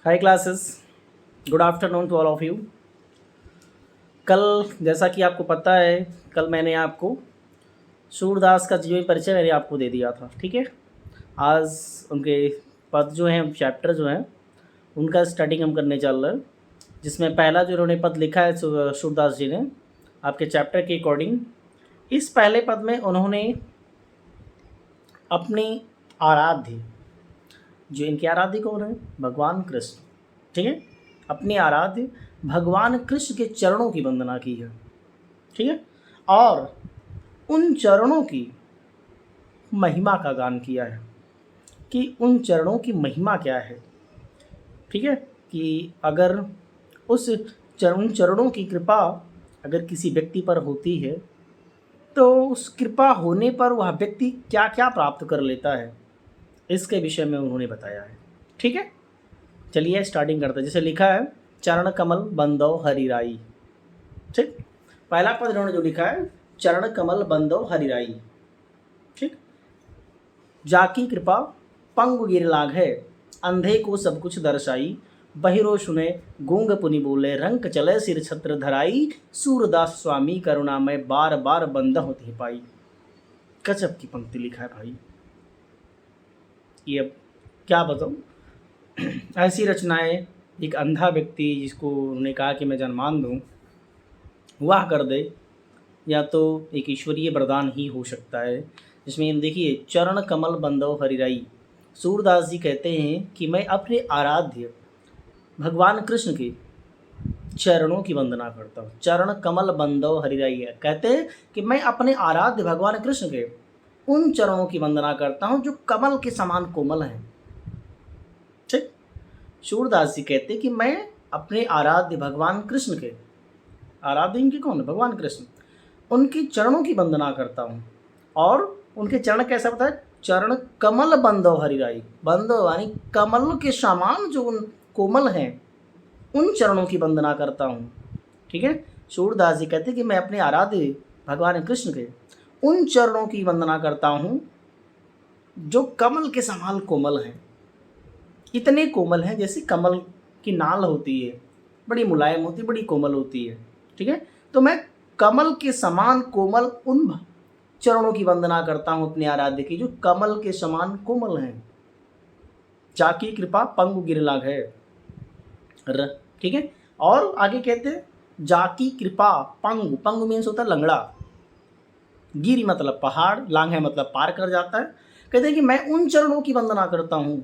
Hi classes, good afternoon to all of you. कल जैसा कि आपको पता है, कल मैंने आपको सूरदास का जीवन परिचय मैंने आपको दे दिया था। ठीक है, आज उनके पद जो हैं, चैप्टर जो हैं, उनका स्टार्टिंग हम करने चल रहे हैं। जिसमें पहला जो उन्होंने पद लिखा है सूरदास जी ने आपके चैप्टर के अकॉर्डिंग, इस पहले पद में उन्होंने अपनी आराध्य, जो इनके आराध्य कौन है, भगवान कृष्ण, ठीक है, अपने आराध्य भगवान कृष्ण के चरणों की वंदना की है। ठीक है, और उन चरणों की महिमा का गान किया है कि उन चरणों की महिमा क्या है। ठीक है, कि अगर उन चरणों की कृपा अगर किसी व्यक्ति पर होती है तो उस कृपा होने पर वह व्यक्ति क्या क्या प्राप्त कर लेता है, इसके विषय में उन्होंने बताया है। ठीक है, चलिए स्टार्टिंग करते हैं। जैसे लिखा है, चरण कमल बंदो हरिराई। ठीक, पहला पद इन्होंने जो लिखा है, चरण कमल बंदो हरिराई। ठीक, जाकी कृपा पंगु गिर लाग है, अंधे को सब कुछ दर्शाई, बहिरो सुने गूंग पुनि बोले, रंक चले सिर छत्र धराई, सूरदास स्वामी करुणा में बार बार बंदा होती पाई। गजब की पंक्ति लिखा है भाई, ये अब क्या बताऊं। ऐसी रचनाएं एक अंधा व्यक्ति जिसको उन्होंने कहा कि मैं जन्मान दूं, वह कर दे, या तो एक ईश्वरीय वरदान ही हो सकता है। जिसमें देखिए, चरण कमल बंदो हरिराई, सूरदास जी कहते हैं कि मैं अपने आराध्य भगवान कृष्ण के चरणों की वंदना करता हूँ। चरण कमल बंदो हरिराई है, कहते हैं कि मैं अपने आराध्य भगवान कृष्ण के उन चरणों की वंदना करता हूँ जो कमल के समान कोमल हैं। ठीक, सूरदास जी कहते हैं कि मैं अपने आराध्य भगवान कृष्ण के, आराध्य इनके कौन है, भगवान कृष्ण, उनके चरणों की वंदना करता हूँ। और उनके चरण कैसा बताया, चरण कमल बंदो हरिराई, बंदो यानी कमल के समान जो उन कोमल हैं, उन चरणों की वंदना करता हूँ। ठीक है, सूरदास जी कहते हैं कि मैं अपने आराध्य भगवान कृष्ण के उन चरणों की वंदना करता हूँ जो कमल के समान कोमल हैं। इतने कोमल हैं जैसे कमल की नाल होती है, बड़ी मुलायम होती है, बड़ी कोमल होती है। ठीक है, तो मैं कमल के समान कोमल उन चरणों की वंदना करता हूँ अपने आराध्य की, जो कमल के समान कोमल हैं। जाकी कृपा पंगु गिर लाग है। ठीक है, और आगे कहते हैं, जाकी कृपा पंगु, पंगु मीन्स होता है लंगड़ा, गिरी मतलब पहाड़, लांग है मतलब पार कर जाता है। कहते हैं कि मैं उन चरणों की वंदना करता हूँ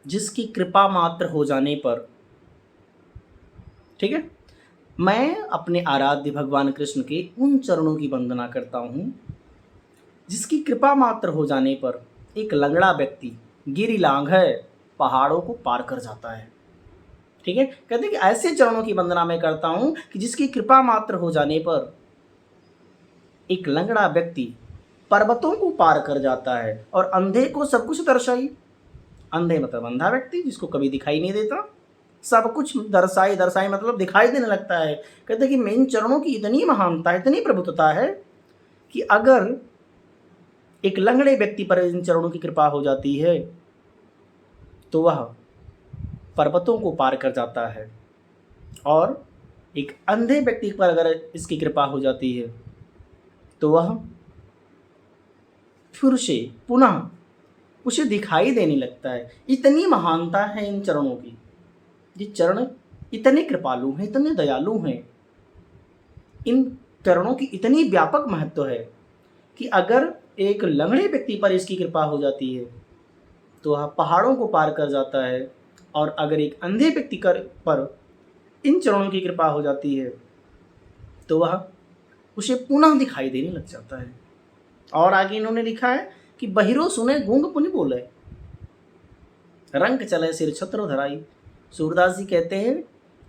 जिसकी कृपा मात्र हो जाने पर, ठीक है, मैं अपने आराध्य भगवान कृष्ण के उन चरणों की वंदना करता हूँ जिसकी कृपा मात्र हो जाने पर एक लंगड़ा व्यक्ति गिरी लांघ है, पहाड़ों को पार कर जाता है। ठीक है, कहते हैं कि ऐसे चरणों की वंदना मैं करता हूँ कि जिसकी कृपा मात्र हो जाने पर एक लंगड़ा व्यक्ति पर्वतों को पार कर जाता है और अंधे को सब कुछ दर्शाई। अंधे मतलब अंधा व्यक्ति जिसको कभी दिखाई नहीं देता, सब कुछ दर्शाई, दर्शाई मतलब दिखाई देने लगता है। कहते हैं कि इन चरणों की इतनी महानता, इतनी प्रभुत्ता है कि अगर एक लंगड़े व्यक्ति पर इन चरणों की कृपा हो जाती है तो वह पर्वतों को पार कर जाता है, और एक अंधे व्यक्ति पर अगर इसकी कृपा हो जाती है तो वह फिर से पुनः उसे दिखाई देने लगता है। इतनी महानता है इन चरणों की, ये चरण इतने कृपालु हैं, इतने दयालु हैं, इन चरणों की इतनी व्यापक महत्व है कि अगर एक लंगड़े व्यक्ति पर इसकी कृपा हो जाती है तो वह पहाड़ों को पार कर जाता है, और अगर एक अंधे व्यक्ति पर इन चरणों की कृपा हो जाती है तो वह उसे पुनः दिखाई देने लग जाता है। और आगे इन्होंने लिखा है कि बहिरो सुने गूंग पुनि बोले, रंग चले सिर छत्र धराई। सूरदास जी कहते हैं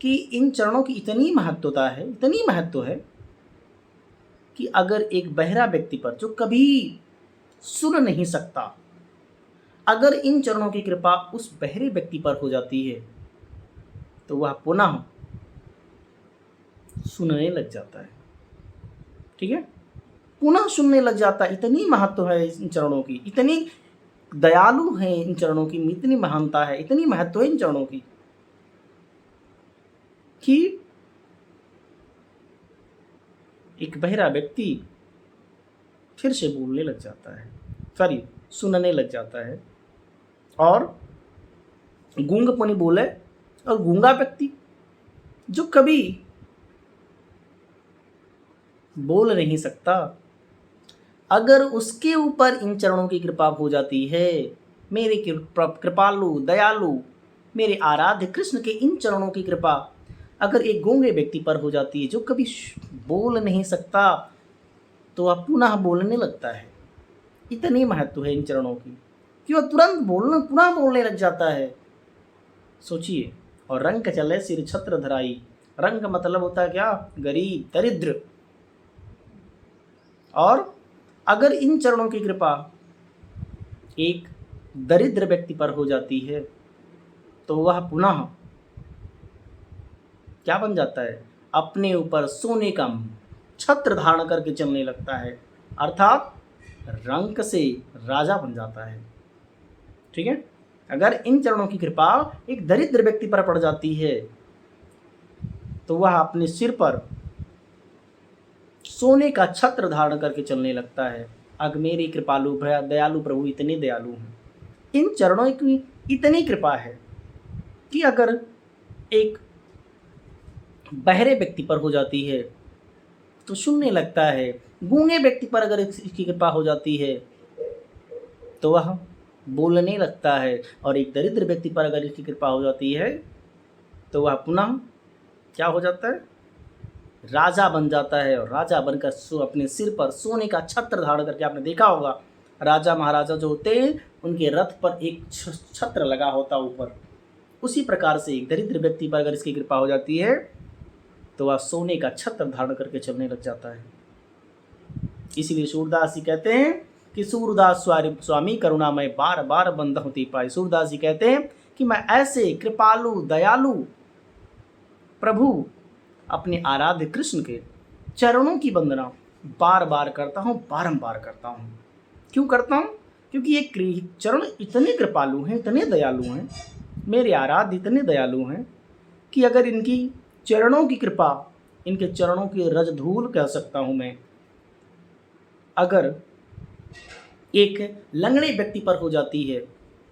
कि इन चरणों की इतनी महत्वता है, इतनी महत्व है कि अगर एक बहरा व्यक्ति पर जो कभी सुन नहीं सकता, अगर इन चरणों की कृपा उस बहरे व्यक्ति पर हो जाती है तो वह पुनः सुनने लग जाता है। ठीक है, पुनः सुनने लग जाता है। इतनी महत्व है इन चरणों की, इतनी दयालु हैं इन चरणों की, इतनी महानता है, इतनी महत्व है इन चरणों की कि एक बहरा व्यक्ति फिर से बोलने लग जाता है, सॉरी सुनने लग जाता है। और गूंग पुनि बोले, और गूंगा व्यक्ति जो कभी बोल नहीं सकता, अगर उसके ऊपर इन चरणों की कृपा हो जाती है, मेरे कृपालु दयालु मेरे आराध्य कृष्ण के इन चरणों की कृपा अगर एक गूंगे व्यक्ति पर हो जाती है जो कभी बोल नहीं सकता, तो वह पुनः बोलने लगता है। इतनी महत्व है इन चरणों की कि वह तुरंत पुनः बोलने लग जाता है। सोचिए, और रंग चले सिर छत्र धराई, रंग मतलब होता है क्या, गरीब दरिद्र। और अगर इन चरणों की कृपा एक दरिद्र व्यक्ति पर हो जाती है, तो वह पुनः क्या बन जाता है, अपने ऊपर सोने का छत्र धारण करके चलने लगता है, अर्थात रंक से राजा बन जाता है। ठीक है, अगर इन चरणों की कृपा एक दरिद्र व्यक्ति पर पड़ जाती है, तो वह अपने सिर पर सोने का छत्र धारण करके चलने लगता है। अग मेरे कृपालु दयालु प्रभु इतने दयालु हैं, इन चरणों की इतनी कृपा है कि अगर एक बहरे व्यक्ति पर हो जाती है तो सुनने लगता है, गूंगे व्यक्ति पर अगर इसकी कृपा हो जाती है तो वह बोलने लगता है, और एक दरिद्र व्यक्ति पर अगर इसकी कृपा हो जाती है तो वह पुनः क्या हो जाता है, राजा बन जाता है। और राजा बनकर अपने सिर पर सोने का छत्र धारण करके, आपने देखा होगा राजा महाराजा जो होते हैं उनके रथ पर एक छत्र लगा होता ऊपर, उसी प्रकार से एक दरिद्र व्यक्ति पर अगर इसकी कृपा हो जाती है तो वह सोने का छत्र धारण करके चलने लग जाता है। इसीलिए सूरदास जी कहते हैं कि सूरदास स्वामी करुणामय बार बार बंद होती पाए। सूरदास जी कहते हैं कि मैं ऐसे कृपालु दयालु प्रभु अपने आराध्य कृष्ण के चरणों की वंदना बार बार करता हूँ, बारंबार करता हूँ। क्यों करता हूँ? क्योंकि ये चरण इतने कृपालु हैं, इतने दयालु हैं, मेरे आराध्य इतने दयालु हैं कि अगर इनकी चरणों की कृपा, इनके चरणों की रजधूल कह सकता हूँ मैं, अगर एक लंगड़े व्यक्ति पर हो जाती है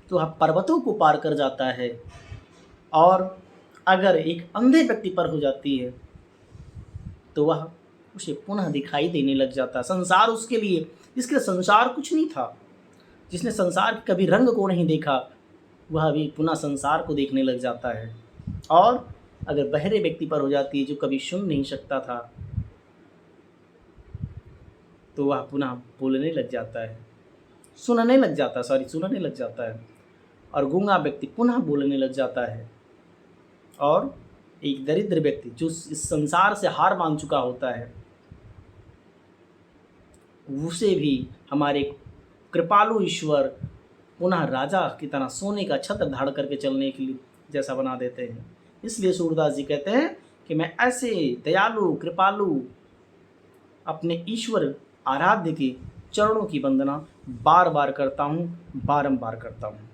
तो वह पर्वतों को पार कर जाता है, और अगर एक अंधे व्यक्ति पर हो जाती है तो वह उसे पुनः दिखाई देने लग जाता है। संसार उसके लिए, जिसके संसार कुछ नहीं था, जिसने संसार के कभी रंग को नहीं देखा, वह भी पुनः संसार को देखने लग जाता है। और अगर बहरे व्यक्ति पर हो जाती है जो कभी सुन नहीं सकता था, तो वह पुनः बोलने लग जाता है, सुनने लग जाता है। और गूंगा व्यक्ति पुनः बोलने लग जाता है। और एक दरिद्र व्यक्ति जो इस संसार से हार मान चुका होता है, उसे भी हमारे कृपालु ईश्वर पुनः राजा की तरह सोने का छत्र धारण करके चलने के लिए जैसा बना देते हैं। इसलिए सूरदास जी कहते हैं कि मैं ऐसे दयालु कृपालु अपने ईश्वर आराध्य के चरणों की वंदना बार बार करता हूँ, बारंबार करता हूँ।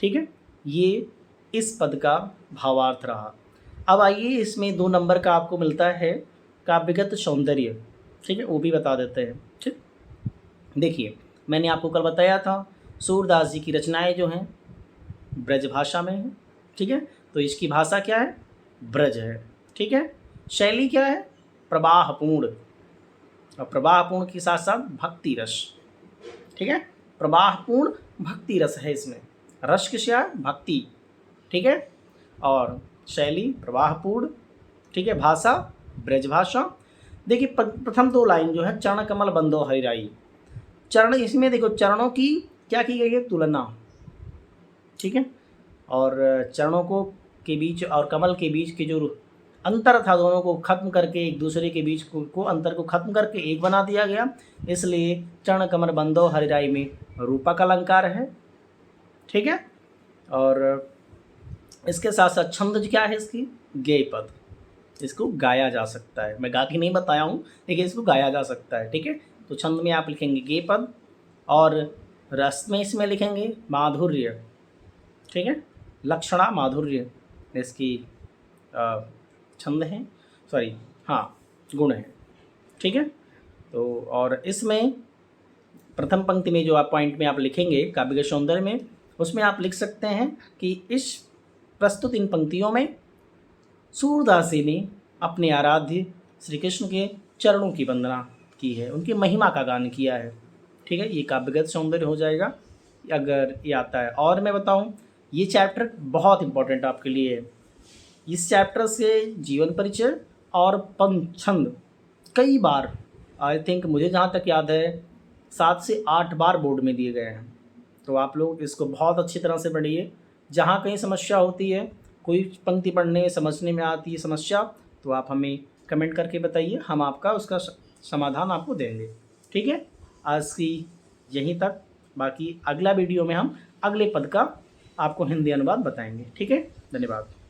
ठीक है, ये इस पद का भावार्थ रहा। अब आइए, इसमें 2 नंबर का आपको मिलता है काव्यगत सौंदर्य। ठीक है, वो भी बता देते हैं। ठीक, देखिए मैंने आपको कल बताया था सूरदास जी की रचनाएं जो हैं ब्रज भाषा में हैं। ठीक है, तो इसकी भाषा क्या है, ब्रज है। ठीक है, शैली क्या है, प्रवाहपूर्ण, और प्रवाहपूर्ण के साथ साथ भक्ति रस। ठीक है, प्रवाहपूर्ण भक्ति रस है इसमें, रस क्या है, भक्ति। ठीक है, और शैली प्रवाहपूर्ण। ठीक है, भाषा ब्रज भाषा। देखिए प्रथम 2 लाइन जो है, चरण कमल बंदो हरिराई, चरण, इसमें देखो चरणों की क्या की गई है, तुलना। ठीक है, और चरणों को के बीच और कमल के बीच के जो अंतर था, दोनों को खत्म करके, एक दूसरे के बीच को अंतर को खत्म करके एक बना दिया गया। इसलिए चरण कमल बंदो हरिराई में रूपक अलंकार है। ठीक है, और इसके साथ साथ छंद क्या है इसकी, गेय पद, इसको गाया जा सकता है। मैं गा के नहीं बताया हूँ, लेकिन इसको गाया जा सकता है। ठीक है, तो छंद में आप लिखेंगे गेय पद, और रस में इसमें लिखेंगे माधुर्य, ठीक है, लक्षणा माधुर्य इसकी छंद है, सॉरी हाँ गुण है, ठीक है। तो और इसमें प्रथम पंक्ति में जो आप पॉइंट में आप लिखेंगे काव्य के सौंदर्य में, उसमें आप लिख सकते हैं कि इस प्रस्तुत इन पंक्तियों में सूरदासी ने अपने आराध्य श्री कृष्ण के चरणों की वंदना की है, उनकी महिमा का गान किया है, ठीक है। ये काव्यगत सौंदर्य हो जाएगा अगर ये आता है। और मैं बताऊं, ये चैप्टर बहुत इंपॉर्टेंट आपके लिए है। इस चैप्टर से जीवन परिचय और पंचछंद कई बार, आई थिंक मुझे जहाँ तक याद है 7 से 8 बार बोर्ड में दिए गए हैं। तो आप लोग इसको बहुत अच्छी तरह से पढ़िए। जहाँ कहीं समस्या होती है, कोई पंक्ति पढ़ने समझने में आती है समस्या, तो आप हमें कमेंट करके बताइए, हम आपका उसका समाधान आपको देंगे, ठीक है। आज की यहीं तक, बाकी अगला वीडियो में हम अगले पद का आपको हिंदी अनुवाद बताएंगे, ठीक है। धन्यवाद।